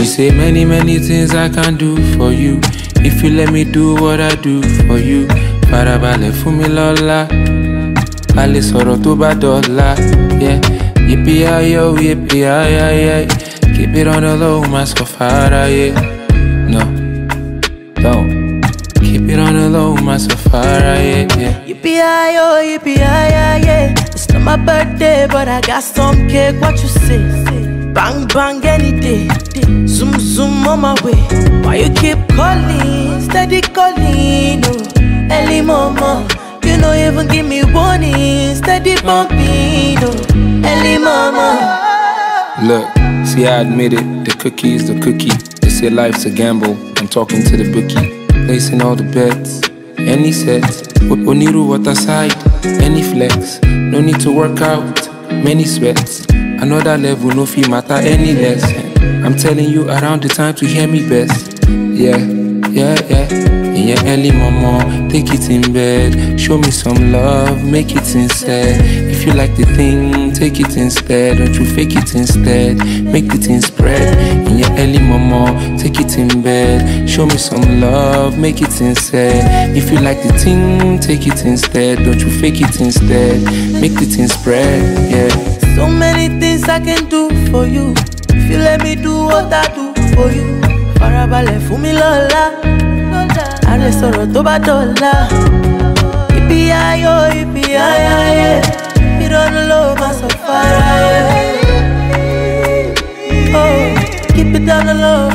She say many things I can do for you if you let me do what I do for you. Farabalẹ̀ fún mi lọ́la, a lè sọ̀rọ̀ tó bá dọ̀la. Yeah, yippee-yi-yo, yippee-yi-yi-yi. Keep it on the low, my safari. Yeah, no, don't. Keep it on the low, my safari. Yeah. Yippee-yi-yo, yippee-yi-yi-yi. It's not my birthday, but I got some cake. What you say? Bang bang any day. Zoom zoom on my way. Why you keep calling? Steady calling. Oh, early mama. You don't even give me warning. Steady bumping. Oh, early mama. Look, see, I admit it. The cookie is the cookie. They say life's a gamble. I'm talking to the bookie, placing all the bets. Any sets, Oniru water side, any flex. No need to work out, many sweats. Another level, no fee matter any less. I'm telling you around the time to hear me best. Yeah, yeah, yeah. In your early mama, take it in bed. Show me some love, make it sincere. If you like the thing, take it instead. Don't you fake it instead, make the thing spread. In your early mama, take it in bed. Show me some love, make it sincere. If you like the thing, take it instead. Don't you fake it instead, make the thing spread. Yeah. So many things I can do for you if you let me do what I do for you. Farabalẹ̀ fún mi lọ́la, a lè sọ̀rọ̀ tó bá dọ̀la. Yippee-yi-yo, yippee-yi-yi-yi. You don't know my safari. Oh, keep it down the low.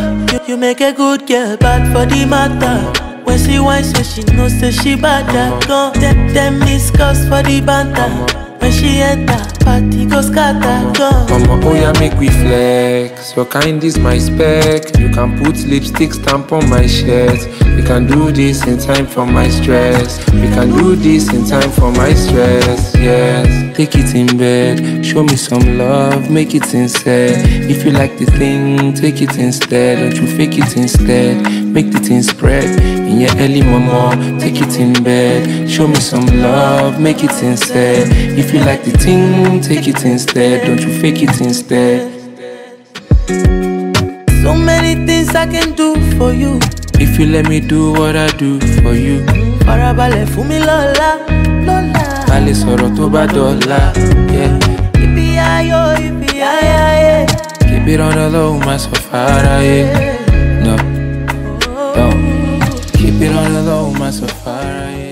You make a good girl bad for the matter. When she whines, so she knows that she bad. Gone, them miss cause for the banter. When she enter, party go scatter, gone. Mama, oh yeah, make we flex. Your kind is my spec. You can put lipstick stamp on my shirt. We can do this in time for my stress. We can do this in time for my stress. Yes, take it in bed. Show me some love, make it sincere. If you like the thing, take it instead. Don't you fake it instead, make the thing spread. In your early mama, take it in bed. Show me some love, make it sincere. If you like the thing, take it instead. Don't you fake it instead. So many things I can do for you if you let me do what I do for you. Farabalẹ̀ fún mi lọ́la, lọ́la. A lè sọ̀rọ̀ tó bá dọ̀la. Yeah. Yippee-yi-yo, yippee-yi-yi-yi. Keep it on the low, my safari. Yeah. No, don't. Keep it on the low, my safari.